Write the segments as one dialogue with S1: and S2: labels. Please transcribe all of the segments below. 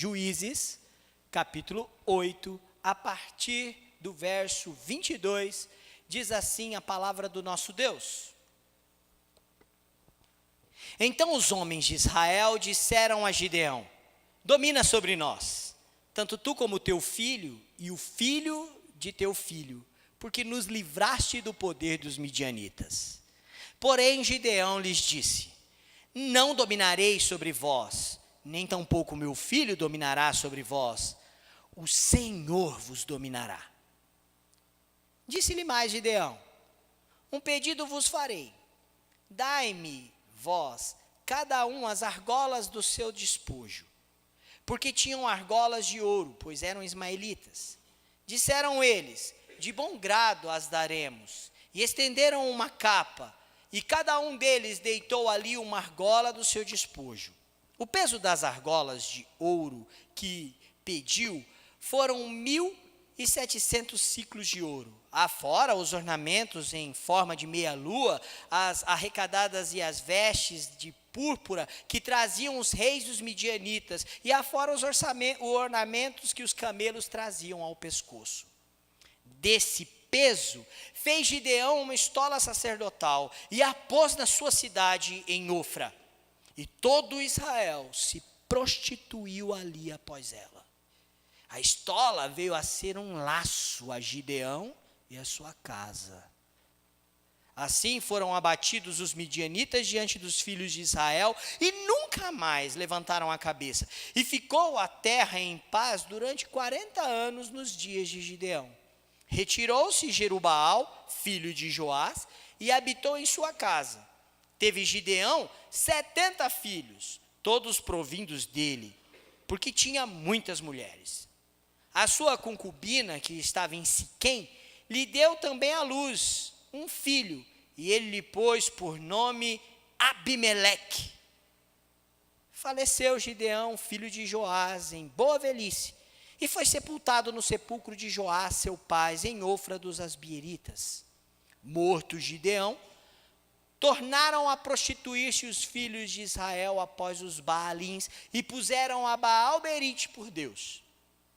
S1: Juízes, capítulo 8, a partir do verso 22, diz assim a palavra do nosso Deus. Então os homens de Israel disseram a Gideão: domina sobre nós, tanto tu como teu filho e o filho de teu filho, porque nos livraste do poder dos midianitas. Porém Gideão lhes disse: não dominarei sobre vós, nem tampouco meu filho dominará sobre vós, o Senhor vos dominará. Disse-lhe mais Gideão: um pedido vos farei, dai-me vós, cada um, as argolas do seu despojo, porque tinham argolas de ouro, pois eram ismaelitas. Disseram eles: de bom grado as daremos, e estenderam uma capa, e cada um deles deitou ali uma argola do seu despojo. O peso das argolas de ouro que pediu foram 1.700 siclos de ouro, afora os ornamentos em forma de meia-lua, as arrecadadas e as vestes de púrpura que traziam os reis dos midianitas, e afora os ornamentos que os camelos traziam ao pescoço. Desse peso fez Gideão uma estola sacerdotal e a pôs na sua cidade em Ofra, e todo Israel se prostituiu ali após ela. A estola veio a ser um laço a Gideão e a sua casa. Assim foram abatidos os midianitas diante dos filhos de Israel, e nunca mais levantaram a cabeça. E ficou a terra em paz durante 40 anos nos dias de Gideão. Retirou-se Jerubaal, filho de Joás, e habitou em sua casa. Teve Gideão 70 filhos, todos provindos dele, porque tinha muitas mulheres. A sua concubina, que estava em Siquém, lhe deu também à luz um filho, e ele lhe pôs por nome Abimeleque. Faleceu Gideão, filho de Joás, em boa velhice, e foi sepultado no sepulcro de Joás, seu pai, em Ofra dos Asbieritas. Morto Gideão, tornaram a prostituir-se os filhos de Israel após os Baalins, e puseram a Baal-berite por Deus.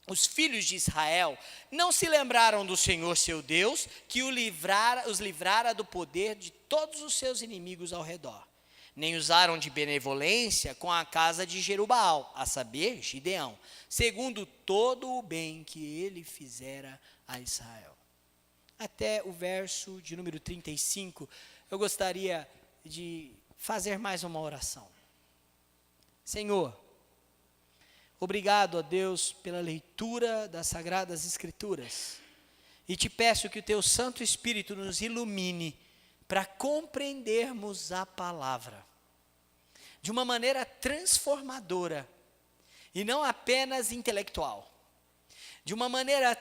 S1: Os filhos de Israel não se lembraram do Senhor seu Deus, que os livrara do poder de todos os seus inimigos ao redor. Nem usaram de benevolência com a casa de Jerubaal, a saber, Gideão, segundo todo o bem que ele fizera a Israel. Até o verso de número 35, eu gostaria de fazer mais uma oração. Senhor, obrigado a Deus pela leitura das Sagradas Escrituras, e te peço que o teu Santo Espírito nos ilumine para compreendermos a palavra de uma maneira transformadora, e não apenas intelectual, de uma maneira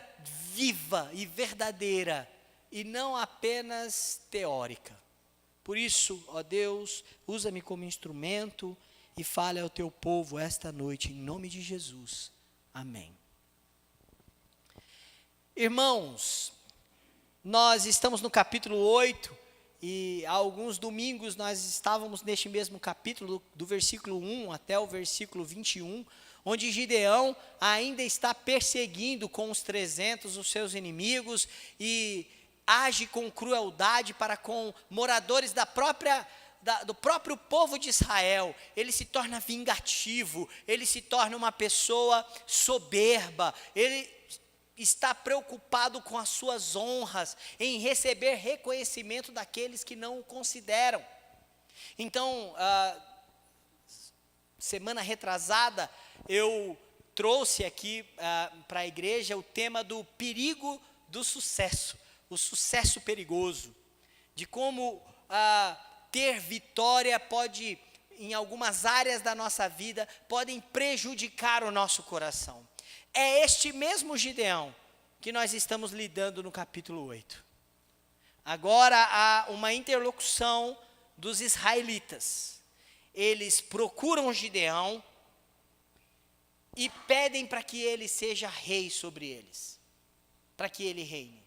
S1: viva e verdadeira, e não apenas teórica. Por isso, ó Deus, usa-me como instrumento e fale ao teu povo esta noite, em nome de Jesus. Amém. Irmãos, nós estamos no capítulo 8, e há alguns domingos nós estávamos neste mesmo capítulo, do versículo 1 até o versículo 21, onde Gideão ainda está perseguindo com os 300 os seus inimigos, e age com crueldade para com moradores do próprio povo de Israel. Ele se torna vingativo, ele se torna uma pessoa soberba, ele está preocupado com as suas honras, em receber reconhecimento daqueles que não o consideram. Então, semana retrasada, eu trouxe aqui para a igreja o tema do perigo do sucesso, o sucesso perigoso, de como ter vitória pode, em algumas áreas da nossa vida, podem prejudicar o nosso coração. É este mesmo Gideão que nós estamos lidando no capítulo 8. Agora há uma interlocução dos israelitas. Eles procuram Gideão e pedem para que ele seja rei sobre eles, para que ele reine.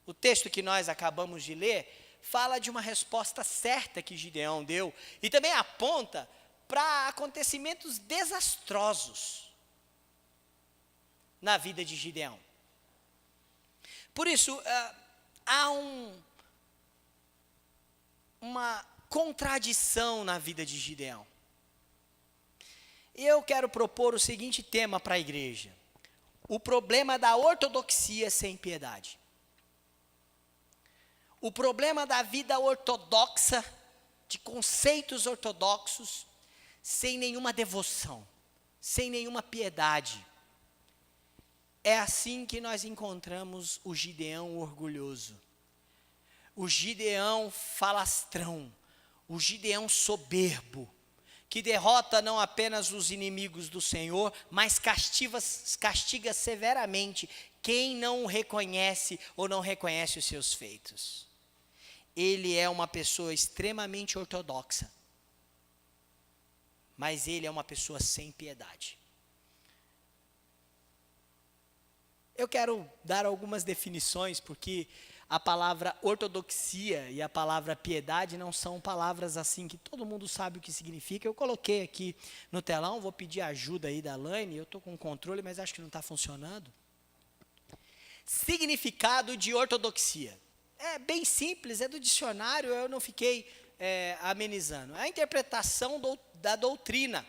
S1: O texto que nós acabamos de ler fala de uma resposta certa que Gideão deu, e também aponta para acontecimentos desastrosos na vida de Gideão. Por isso, há uma contradição na vida de Gideão. E eu quero propor o seguinte tema para a igreja: o problema da ortodoxia sem piedade. O problema da vida ortodoxa, de conceitos ortodoxos, sem nenhuma devoção, sem nenhuma piedade. É assim que nós encontramos o Gideão orgulhoso, o Gideão falastrão, o Gideão soberbo, que derrota não apenas os inimigos do Senhor, mas castiga severamente quem não o reconhece ou não reconhece os seus feitos. Ele é uma pessoa extremamente ortodoxa, mas ele é uma pessoa sem piedade. Eu quero dar algumas definições, porque a palavra ortodoxia e a palavra piedade não são palavras assim que todo mundo sabe o que significa. Eu coloquei aqui no telão, vou pedir ajuda aí da Laine, eu estou com o controle, mas acho que não está funcionando. Significado de ortodoxia. É bem simples, é do dicionário, eu não fiquei amenizando. É a interpretação da doutrina,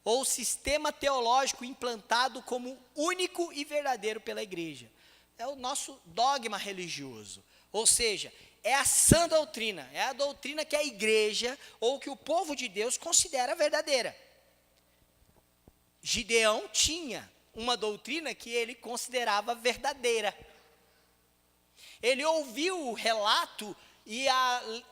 S1: ou sistema teológico implantado como único e verdadeiro pela igreja. É o nosso dogma religioso, ou seja, é a sã doutrina, é a doutrina que a igreja ou que o povo de Deus considera verdadeira. Gideão tinha uma doutrina que ele considerava verdadeira. Ele ouviu o relato e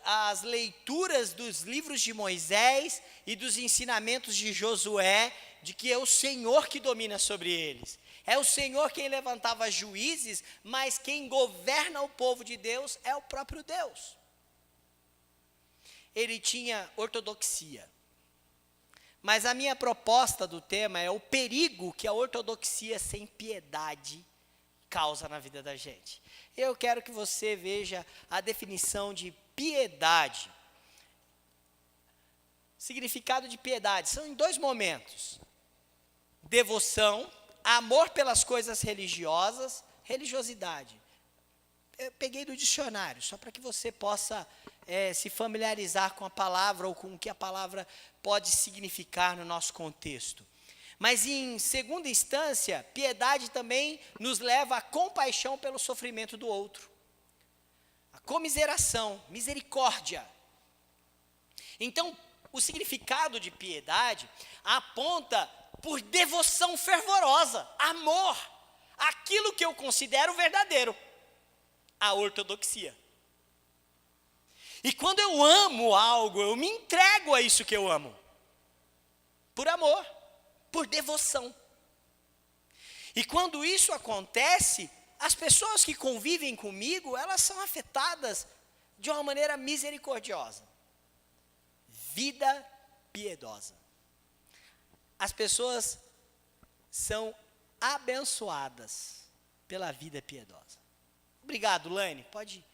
S1: as leituras dos livros de Moisés e dos ensinamentos de Josué, de que é o Senhor que domina sobre eles. É o Senhor quem levantava juízes, mas quem governa o povo de Deus é o próprio Deus. Ele tinha ortodoxia. Mas a minha proposta do tema é o perigo que a ortodoxia sem piedade causa na vida da gente. Eu quero que você veja a definição de piedade. Significado de piedade são em dois momentos: devoção, amor pelas coisas religiosas, religiosidade. Eu peguei do dicionário, só para que você possa se familiarizar com a palavra ou com o que a palavra pode significar no nosso contexto. Mas em segunda instância, piedade também nos leva à compaixão pelo sofrimento do outro. A comiseração, misericórdia. Então, o significado de piedade aponta por devoção fervorosa, amor, aquilo que eu considero verdadeiro, a ortodoxia. E quando eu amo algo, eu me entrego a isso que eu amo, por amor, por devoção. E quando isso acontece, as pessoas que convivem comigo, elas são afetadas de uma maneira misericordiosa. Vida piedosa. As pessoas são abençoadas pela vida piedosa. Obrigado, Laine. Pode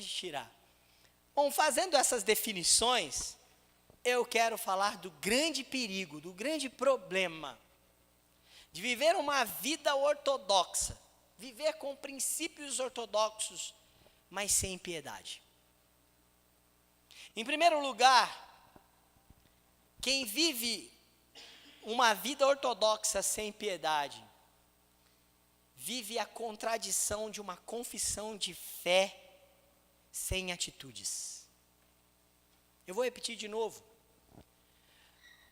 S1: tirar. Bom, fazendo essas definições, eu quero falar do grande perigo, do grande problema de viver uma vida ortodoxa, viver com princípios ortodoxos, mas sem piedade. Em primeiro lugar, quem vive uma vida ortodoxa sem piedade, vive a contradição de uma confissão de fé sem atitudes. Eu vou repetir de novo.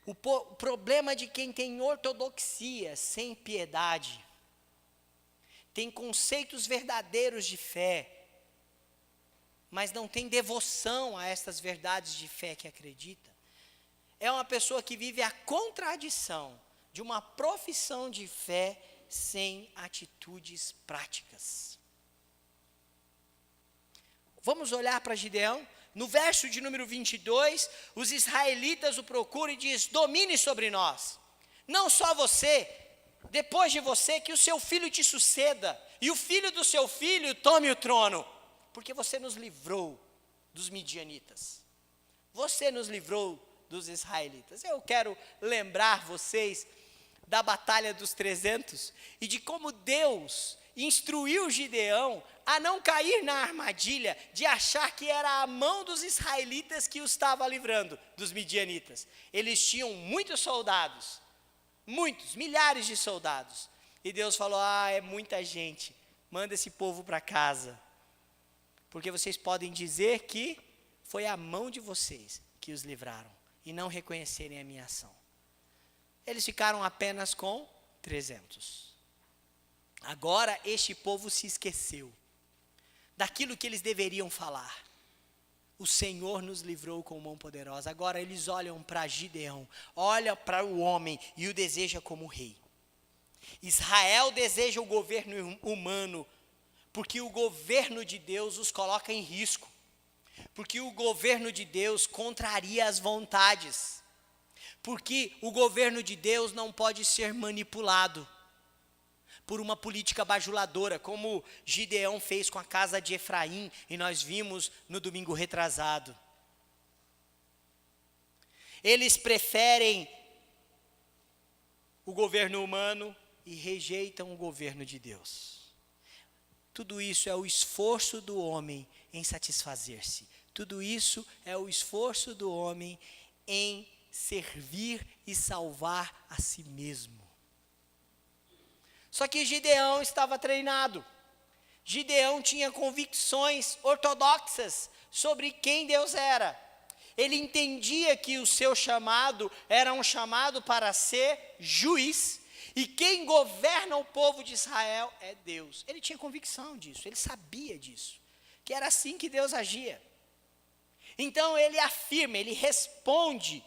S1: O problema de quem tem ortodoxia sem piedade, tem conceitos verdadeiros de fé, mas não tem devoção a estas verdades de fé que acredita, é uma pessoa que vive a contradição de uma profissão de fé sem atitudes práticas. Vamos olhar para Gideão. No verso de número 22, os israelitas o procuram e diz: domine sobre nós. Não só você, depois de você, que o seu filho te suceda, e o filho do seu filho tome o trono, porque você nos livrou dos midianitas. Você nos livrou dos israelitas. Eu quero lembrar vocês da Batalha dos 300 e de como Deus instruiu Gideão a não cair na armadilha de achar que era a mão dos israelitas que os estava livrando dos midianitas. Eles tinham muitos soldados, muitos, milhares de soldados. E Deus falou: é muita gente, manda esse povo para casa, porque vocês podem dizer que foi a mão de vocês que os livraram e não reconhecerem a minha ação. Eles ficaram apenas com 300. Agora este povo se esqueceu daquilo que eles deveriam falar. O Senhor nos livrou com mão poderosa. Agora eles olham para Gideão, olham para o homem e o desejam como rei. Israel deseja o governo humano, porque o governo de Deus os coloca em risco. Porque o governo de Deus contraria as vontades. Porque o governo de Deus não pode ser manipulado por uma política bajuladora, como Gideão fez com a casa de Efraim, e nós vimos no domingo retrasado. Eles preferem o governo humano e rejeitam o governo de Deus. Tudo isso é o esforço do homem em satisfazer-se. Tudo isso é o esforço do homem em servir e salvar a si mesmo. Só que Gideão estava treinado. Gideão tinha convicções ortodoxas sobre quem Deus era. Ele entendia que o seu chamado era um chamado para ser juiz. E quem governa o povo de Israel é Deus. Ele tinha convicção disso, ele sabia disso. Que era assim que Deus agia. Então ele afirma, ele responde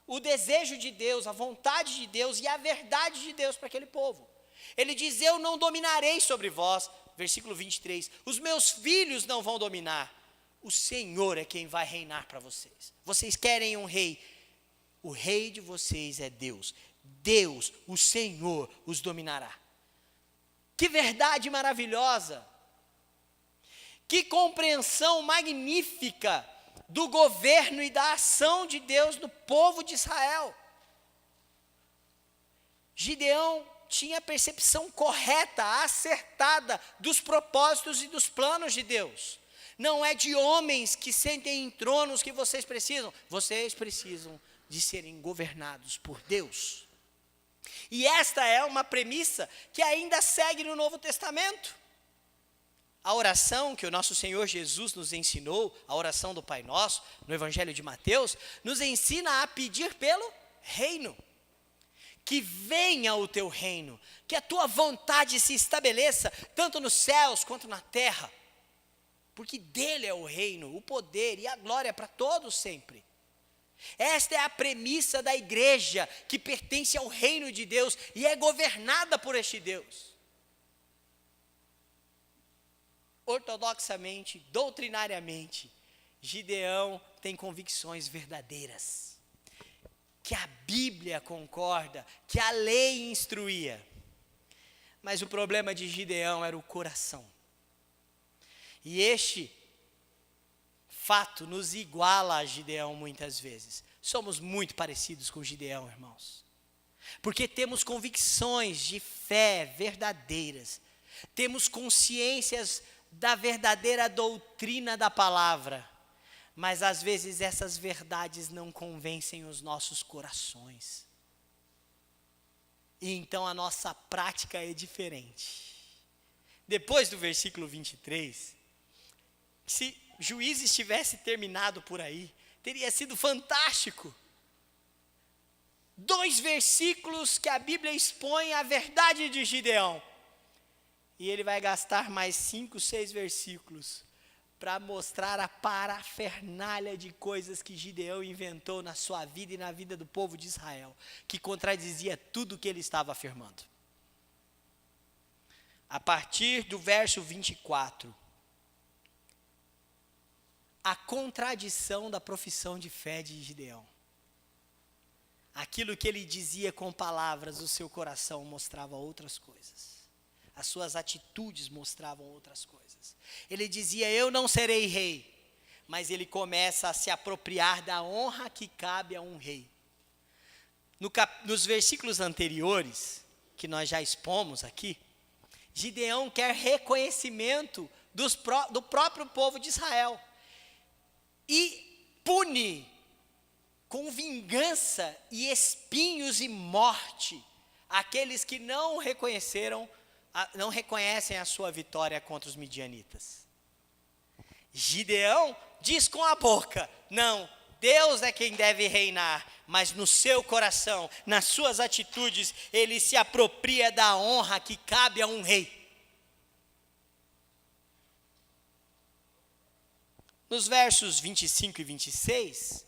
S1: o desejo de Deus, a vontade de Deus e a verdade de Deus para aquele povo. Ele diz: eu não dominarei sobre vós, versículo 23, os meus filhos não vão dominar, o Senhor é quem vai reinar para vocês. Vocês querem um rei, o rei de vocês é Deus. Deus, o Senhor, os dominará. Que verdade maravilhosa, que compreensão magnífica do governo e da ação de Deus no povo de Israel. Gideão tinha a percepção correta, acertada dos propósitos e dos planos de Deus. Não é de homens que sentem em tronos que vocês precisam de serem governados por Deus. E esta é uma premissa que ainda segue no Novo Testamento. A oração que o nosso Senhor Jesus nos ensinou, a oração do Pai Nosso, no Evangelho de Mateus, nos ensina a pedir pelo reino. Que venha o teu reino, que a tua vontade se estabeleça, tanto nos céus quanto na terra. Porque dele é o reino, o poder e a glória para todos sempre. Esta é a premissa da igreja que pertence ao reino de Deus e é governada por este Deus. Ortodoxamente, doutrinariamente, Gideão tem convicções verdadeiras, que a Bíblia concorda, que a lei instruía. Mas o problema de Gideão era o coração. E este fato nos iguala a Gideão muitas vezes. Somos muito parecidos com Gideão, irmãos. Porque temos convicções de fé verdadeiras. Temos consciências da verdadeira doutrina da palavra, mas às vezes essas verdades não convencem os nossos corações, e então a nossa prática é diferente. Depois do versículo 23, se Juízes tivesse terminado por aí, teria sido fantástico. 2 versículos que a Bíblia expõe a verdade de Gideão. E ele vai gastar mais 5, 6 versículos para mostrar a parafernália de coisas que Gideão inventou na sua vida e na vida do povo de Israel, que contradizia tudo o que ele estava afirmando. A partir do verso 24, a contradição da profissão de fé de Gideão. Aquilo que ele dizia com palavras, o seu coração mostrava outras coisas. As suas atitudes mostravam outras coisas. Ele dizia: eu não serei rei, mas ele começa a se apropriar da honra que cabe a um rei. Nos versículos anteriores, que nós já expomos aqui, Gideão quer reconhecimento do próprio povo de Israel e pune com vingança e espinhos e morte aqueles que não reconhecem a sua vitória contra os midianitas. Gideão diz com a boca: não, Deus é quem deve reinar, mas no seu coração, nas suas atitudes, ele se apropria da honra que cabe a um rei. Nos versos 25 e 26,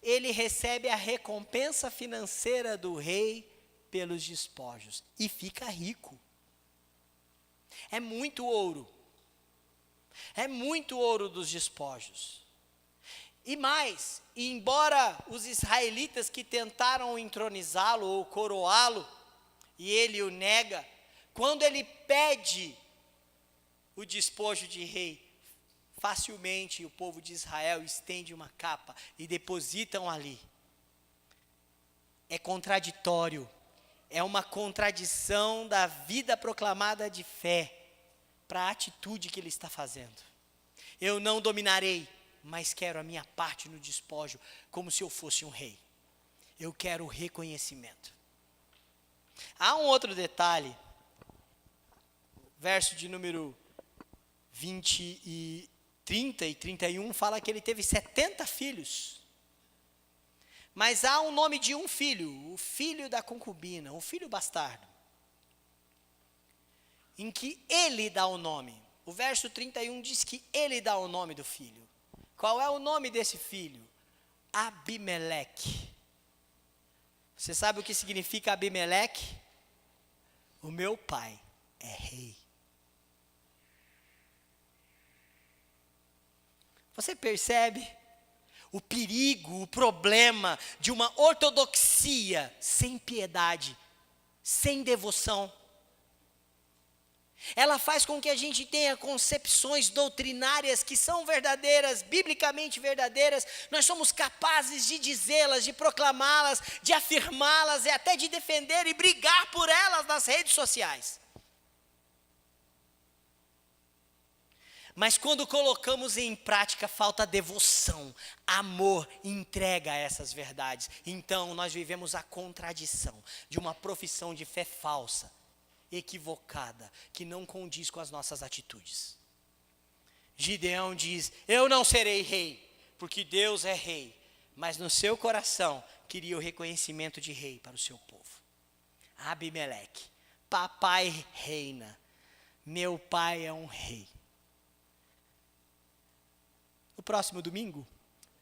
S1: ele recebe a recompensa financeira do rei pelos despojos e fica rico. É muito ouro dos despojos. E mais, embora os israelitas que tentaram entronizá-lo ou coroá-lo, e ele o nega, quando ele pede o despojo de rei, facilmente o povo de Israel estende uma capa e depositam ali. É contraditório, é uma contradição da vida proclamada de fé para a atitude que ele está fazendo. Eu não dominarei, mas quero a minha parte no despojo, como se eu fosse um rei. Eu quero o reconhecimento. Há um outro detalhe, verso de número 30 e 31, fala que ele teve 70 filhos. Mas há um nome de um filho, o filho da concubina, o filho bastardo, em que ele dá o nome. O verso 31 diz que ele dá o nome do filho. Qual é o nome desse filho? Abimeleque. Você sabe o que significa Abimeleque? O meu pai é rei. Você percebe o perigo, o problema de uma ortodoxia sem piedade, sem devoção? Ela faz com que a gente tenha concepções doutrinárias que são verdadeiras, biblicamente verdadeiras. Nós somos capazes de dizê-las, de proclamá-las, de afirmá-las e até de defender e brigar por elas nas redes sociais. Mas quando colocamos em prática, falta devoção, amor, entrega a essas verdades. Então nós vivemos a contradição de uma profissão de fé falsa, equivocada, que não condiz com as nossas atitudes. Gideão diz: eu não serei rei, porque Deus é rei, mas no seu coração queria o reconhecimento de rei para o seu povo. Abimeleque: papai reina, meu pai é um rei. No próximo domingo,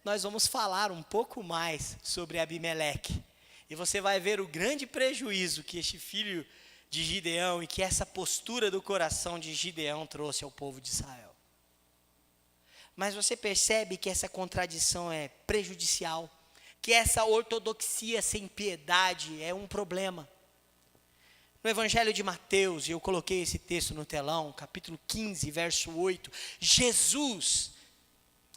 S1: nós vamos falar um pouco mais sobre Abimeleque. E você vai ver o grande prejuízo que este filho de Gideão e que essa postura do coração de Gideão trouxe ao povo de Israel. Mas você percebe que essa contradição é prejudicial, que essa ortodoxia sem piedade é um problema. No Evangelho de Mateus, e eu coloquei esse texto no telão, capítulo 15, verso 8, Jesus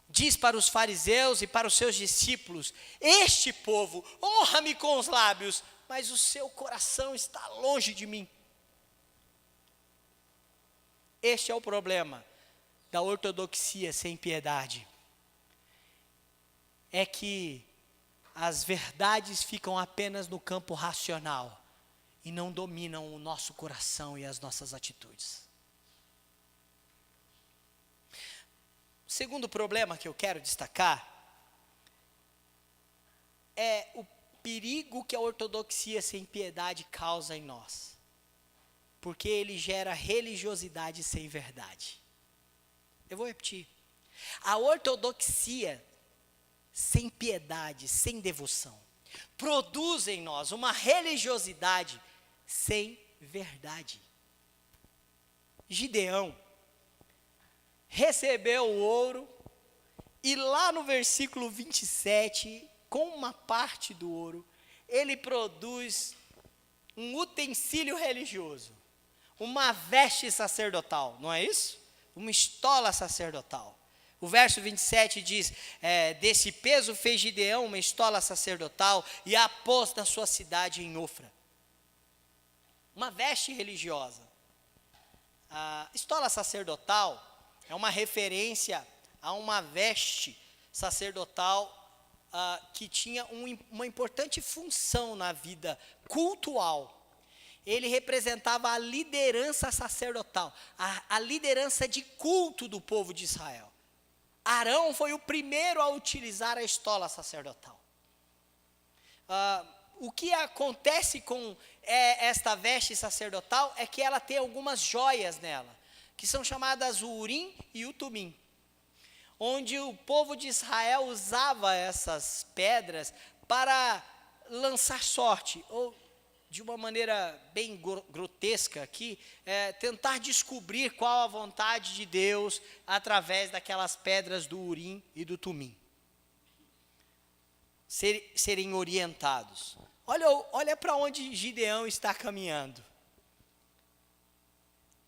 S1: diz para os fariseus e para os seus discípulos: este povo honra-me com os lábios, mas o seu coração está longe de mim. Este é o problema da ortodoxia sem piedade. É que as verdades ficam apenas no campo racional e não dominam o nosso coração e as nossas atitudes. O segundo problema que eu quero destacar é o perigo que a ortodoxia sem piedade causa em nós, porque ele gera religiosidade sem verdade. Eu vou repetir: a ortodoxia sem piedade, sem devoção, produz em nós uma religiosidade sem verdade. Gideão recebeu o ouro e lá no versículo 27, com uma parte do ouro, ele produz um utensílio religioso, uma veste sacerdotal, não é isso? Uma estola sacerdotal. O verso 27 diz, desse peso fez Gideão uma estola sacerdotal e a pôs na sua cidade em Ofra. Uma veste religiosa. A estola sacerdotal é uma referência a uma veste sacerdotal que tinha uma importante função na vida cultual. Ele representava a liderança sacerdotal, a liderança de culto do povo de Israel. Arão foi o primeiro a utilizar a estola sacerdotal. O que acontece com esta veste sacerdotal é que ela tem algumas joias nela, que são chamadas o Urim e o Tumim, onde o povo de Israel usava essas pedras para lançar sorte, ou de uma maneira bem grotesca aqui, tentar descobrir qual a vontade de Deus através daquelas pedras do Urim e do Tumim. Serem orientados. Olha para onde Gideão está caminhando.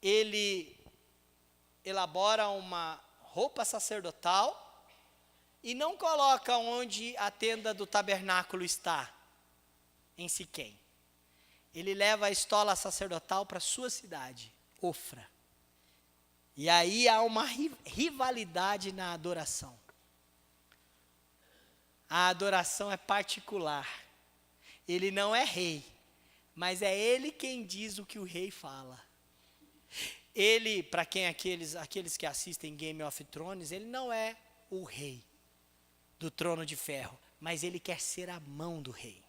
S1: Ele elabora uma roupa sacerdotal e não coloca onde a tenda do tabernáculo está, em Siquém. Ele leva a estola sacerdotal para sua cidade, Ofra. E aí há uma rivalidade na adoração. A adoração é particular. Ele não é rei, mas é ele quem diz o que o rei fala. Ele, para quem aqueles que assistem Game of Thrones, ele não é o rei do trono de ferro, mas ele quer ser a mão do rei.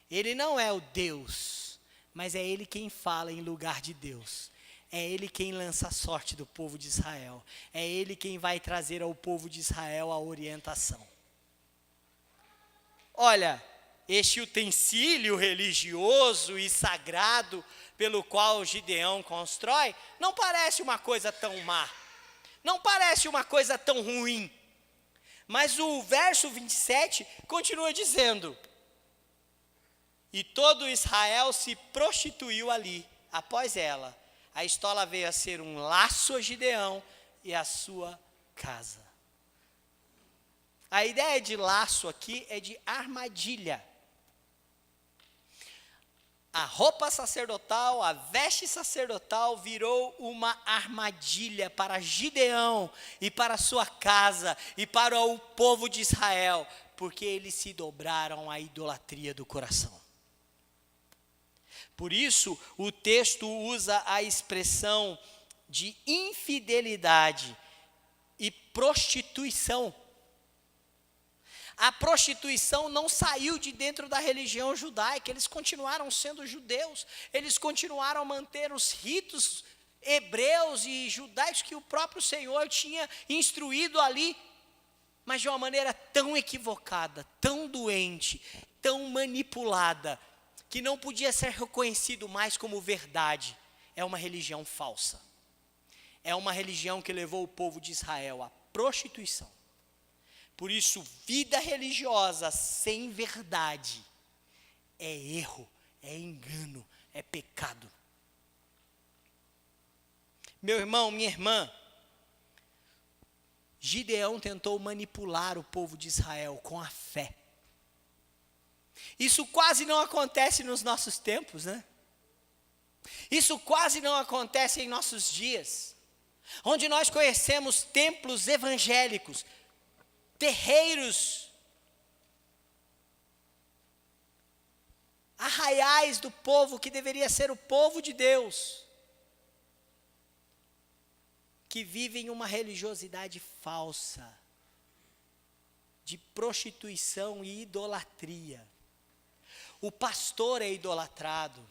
S1: Ele não é o Deus, mas é ele quem fala em lugar de Deus. É ele quem lança a sorte do povo de Israel. É ele quem vai trazer ao povo de Israel a orientação. Olha, este utensílio religioso e sagrado pelo qual Gideão constrói, não parece uma coisa tão má. Não parece uma coisa tão ruim. Mas o verso 27 continua dizendo: e todo Israel se prostituiu ali, após ela. A estola veio a ser um laço a Gideão e a sua casa. A ideia de laço aqui é de armadilha. A roupa sacerdotal, a veste sacerdotal virou uma armadilha para Gideão e para sua casa e para o povo de Israel, porque eles se dobraram à idolatria do coração. Por isso, o texto usa a expressão de infidelidade e prostituição. A prostituição não saiu de dentro da religião judaica, eles continuaram sendo judeus, eles continuaram a manter os ritos hebreus e judaicos que o próprio Senhor tinha instruído ali, mas de uma maneira tão equivocada, tão doente, tão manipulada, que não podia ser reconhecido mais como verdade. É uma religião falsa. É uma religião que levou o povo de Israel à prostituição. Por isso, vida religiosa sem verdade é erro, é engano, é pecado. Meu irmão, minha irmã, Gideão tentou manipular o povo de Israel com a fé. Isso quase não acontece nos nossos tempos, né? Isso quase não acontece em nossos dias, onde nós conhecemos templos evangélicos, terreiros, arraiais do povo que deveria ser o povo de Deus, que vivem uma religiosidade falsa, de prostituição e idolatria. O pastor é idolatrado,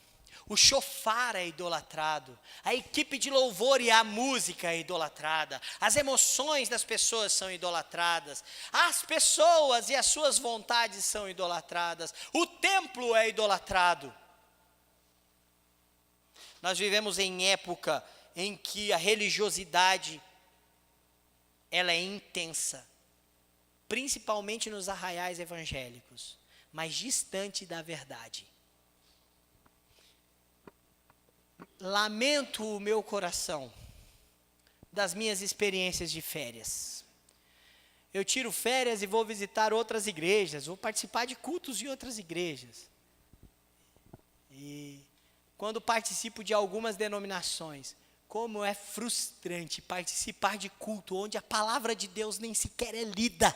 S1: o chofar é idolatrado, a equipe de louvor e a música é idolatrada, as emoções das pessoas são idolatradas, as pessoas e as suas vontades são idolatradas, o templo é idolatrado. Nós vivemos em época em que a religiosidade ela é intensa, principalmente nos arraiais evangélicos, mas distante da verdade. Lamento o meu coração das minhas experiências de férias. Eu tiro férias e vou visitar outras igrejas, vou participar de cultos em outras igrejas. E quando participo de algumas denominações, como é frustrante participar de culto onde a palavra de Deus nem sequer é lida.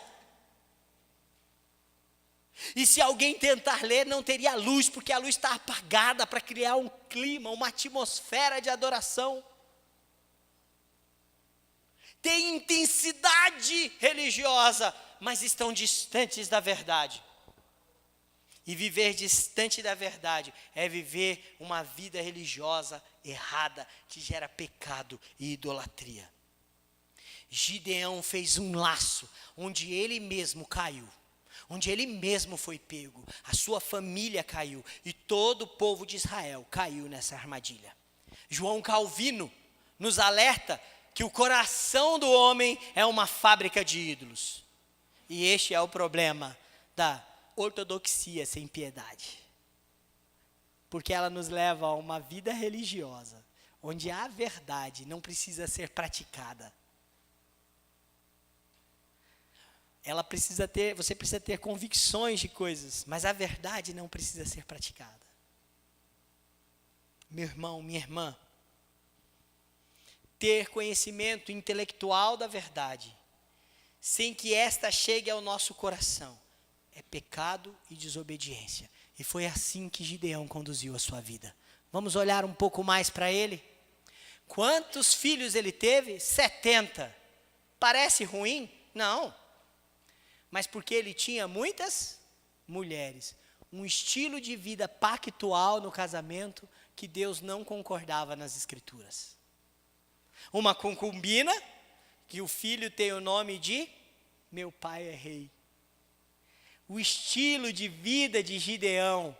S1: E se alguém tentar ler, não teria luz, porque a luz está apagada para criar um clima, uma atmosfera de adoração. Tem intensidade religiosa, mas estão distantes da verdade. E viver distante da verdade é viver uma vida religiosa errada, que gera pecado e idolatria. Gideão fez um laço, onde ele mesmo caiu, onde ele mesmo foi pego, a sua família caiu, e todo o povo de Israel caiu nessa armadilha. João Calvino nos alerta que o coração do homem é uma fábrica de ídolos. E este é o problema da ortodoxia sem piedade. Porque ela nos leva a uma vida religiosa, onde a verdade não precisa ser praticada. Você precisa ter convicções de coisas, mas a verdade não precisa ser praticada. Meu irmão, minha irmã, ter conhecimento intelectual da verdade, sem que esta chegue ao nosso coração, é pecado e desobediência. E foi assim que Gideão conduziu a sua vida. Vamos olhar um pouco mais para ele? Quantos filhos ele teve? 70. Parece ruim? Não. Mas porque ele tinha muitas mulheres. Um estilo de vida pactual no casamento que Deus não concordava nas Escrituras. Uma concubina, que o filho tem o nome de meu pai é rei. O estilo de vida de Gideão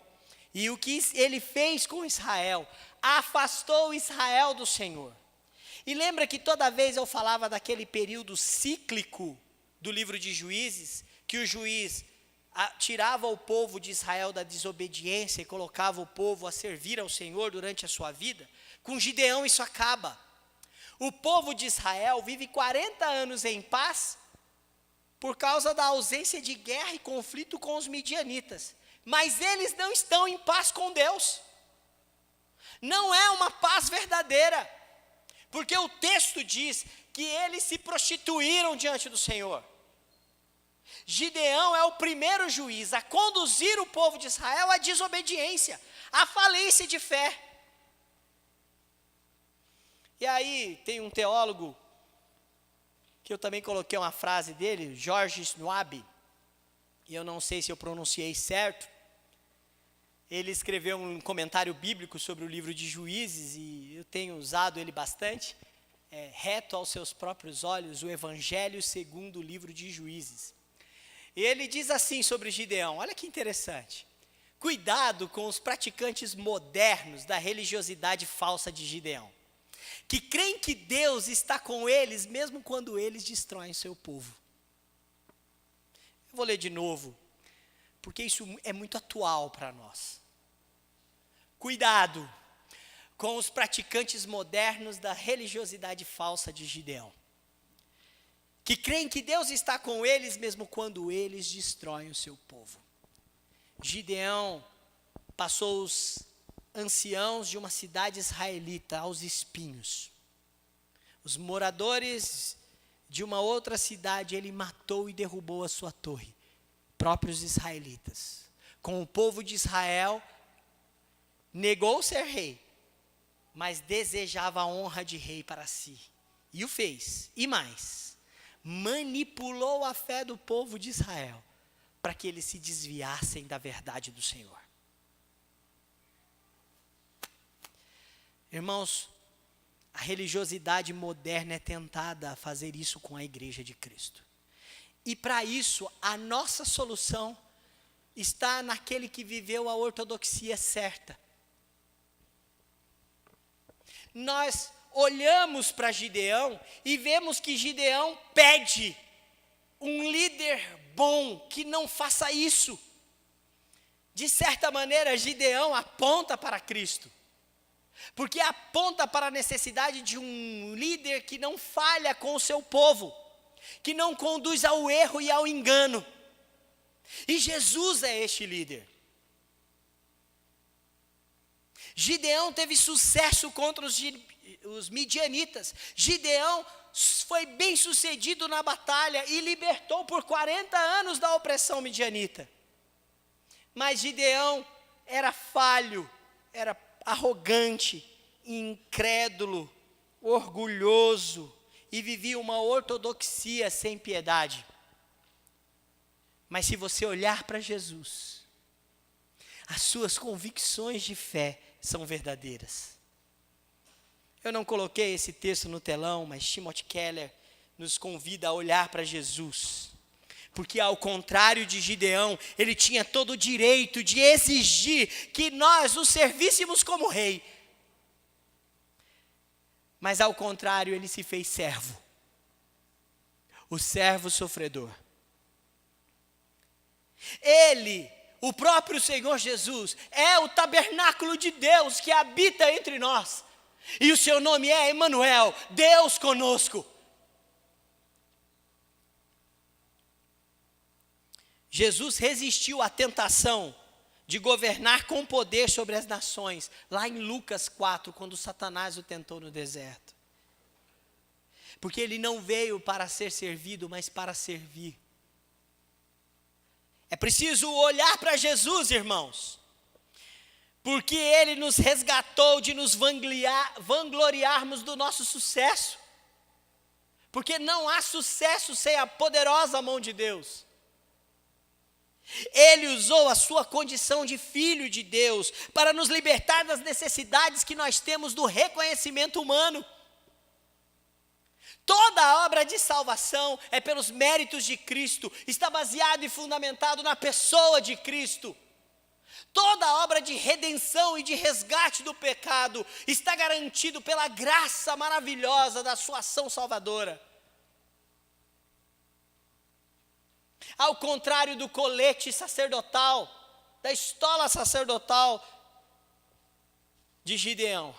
S1: e o que ele fez com Israel, afastou Israel do Senhor. E lembra que toda vez eu falava daquele período cíclico do livro de Juízes, que o juiz tirava o povo de Israel da desobediência e colocava o povo a servir ao Senhor durante a sua vida? Com Gideão isso acaba. O povo de Israel vive 40 anos em paz, por causa da ausência de guerra e conflito com os midianitas. Mas eles não estão em paz com Deus. Não é uma paz verdadeira. Porque o texto diz que eles se prostituíram diante do Senhor. Gideão é o primeiro juiz a conduzir o povo de Israel à desobediência, à falência de fé. E aí tem um teólogo, que eu também coloquei uma frase dele, George Schwab, e eu não sei se eu pronunciei certo. Ele escreveu um comentário bíblico sobre o livro de Juízes, e eu tenho usado ele bastante, reto aos seus próprios olhos, o Evangelho segundo o livro de Juízes. E ele diz assim sobre Gideão, olha que interessante: cuidado com os praticantes modernos da religiosidade falsa de Gideão, que creem que Deus está com eles, mesmo quando eles destroem seu povo. Eu vou ler de novo, porque isso é muito atual para nós. Cuidado com os praticantes modernos da religiosidade falsa de Gideão, que creem que Deus está com eles, mesmo quando eles destroem o seu povo. Gideão passou os anciãos de uma cidade israelita aos espinhos. Os moradores de uma outra cidade ele matou e derrubou a sua torre, próprios israelitas. Com o povo de Israel, negou ser rei, mas desejava a honra de rei para si. E o fez. E mais, manipulou a fé do povo de Israel para que eles se desviassem da verdade do Senhor. Irmãos, a religiosidade moderna é tentada a fazer isso com a igreja de Cristo. E para isso, a nossa solução está naquele que viveu a ortodoxia certa. Nós olhamos para Gideão e vemos que Gideão pede um líder bom que não faça isso. De certa maneira, Gideão aponta para Cristo. porque aponta para a necessidade de um líder que não falha com o seu povo, que não conduz ao erro e ao engano. E Jesus é este líder. Gideão teve sucesso contra os midianitas. Gideão foi bem sucedido na batalha e libertou por 40 anos da opressão midianita. Mas Gideão era falho, era arrogante, incrédulo, orgulhoso e vivia uma ortodoxia sem piedade. Mas se você olhar para Jesus, as suas convicções de fé são verdadeiras. Eu não coloquei esse texto no telão, mas Timothy Keller nos convida a olhar para Jesus. Porque ao contrário de Gideão, ele tinha todo o direito de exigir que nós o servíssemos como rei. Mas ao contrário, ele se fez servo. O servo sofredor. Ele, o próprio Senhor Jesus, é o tabernáculo de Deus que habita entre nós. E o seu nome é Emanuel, Deus conosco. Jesus resistiu à tentação de governar com poder sobre as nações, lá em Lucas 4, quando Satanás o tentou no deserto. Porque ele não veio para ser servido, mas para servir. É preciso olhar para Jesus, irmãos, porque ele nos resgatou de nos vangloriarmos do nosso sucesso. Porque não há sucesso sem a poderosa mão de Deus. Ele usou a sua condição de filho de Deus para nos libertar das necessidades que nós temos do reconhecimento humano. Toda a obra de salvação é pelos méritos de Cristo, está baseado e fundamentado na pessoa de Cristo. Toda a obra de redenção e de resgate do pecado está garantido pela graça maravilhosa da sua ação salvadora. Ao contrário do colete sacerdotal, da estola sacerdotal de Gideão,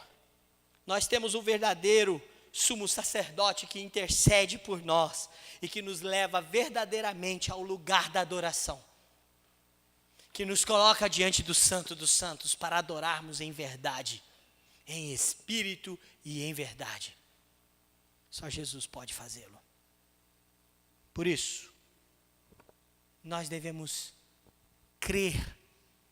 S1: nós temos o verdadeiro sumo sacerdote que intercede por nós e que nos leva verdadeiramente ao lugar da adoração, que nos coloca diante do Santo dos Santos para adorarmos em verdade, em espírito e em verdade. Só Jesus pode fazê-lo. Por isso, nós devemos crer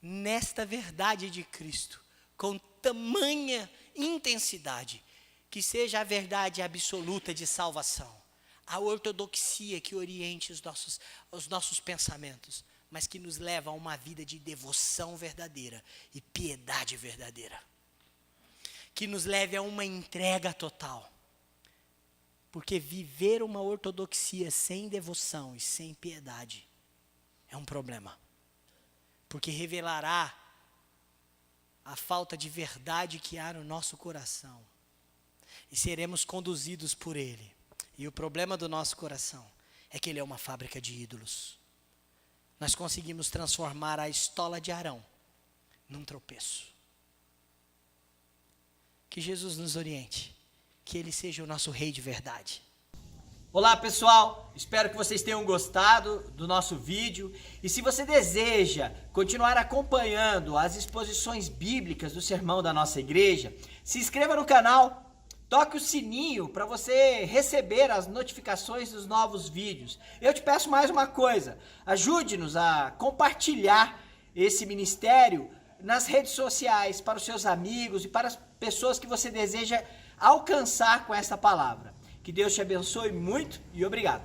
S1: nesta verdade de Cristo com tamanha intensidade, que seja a verdade absoluta de salvação, a ortodoxia que oriente os nossos pensamentos, mas que nos leva a uma vida de devoção verdadeira e piedade verdadeira, que nos leve a uma entrega total, porque viver uma ortodoxia sem devoção e sem piedade é um problema, porque revelará a falta de verdade que há no nosso coração, e seremos conduzidos por ele. E o problema do nosso coração é que ele é uma fábrica de ídolos. Nós conseguimos transformar a estola de Arão num tropeço. Que Jesus nos oriente, que ele seja o nosso rei de verdade. Olá pessoal, espero que vocês tenham gostado do nosso vídeo, e se você deseja continuar acompanhando as exposições bíblicas do sermão da nossa igreja, se inscreva no canal, toque o sininho para você receber as notificações dos novos vídeos. Eu te peço mais uma coisa, ajude-nos a compartilhar esse ministério nas redes sociais para os seus amigos e para as pessoas que você deseja alcançar com essa palavra. Que Deus te abençoe muito e obrigado.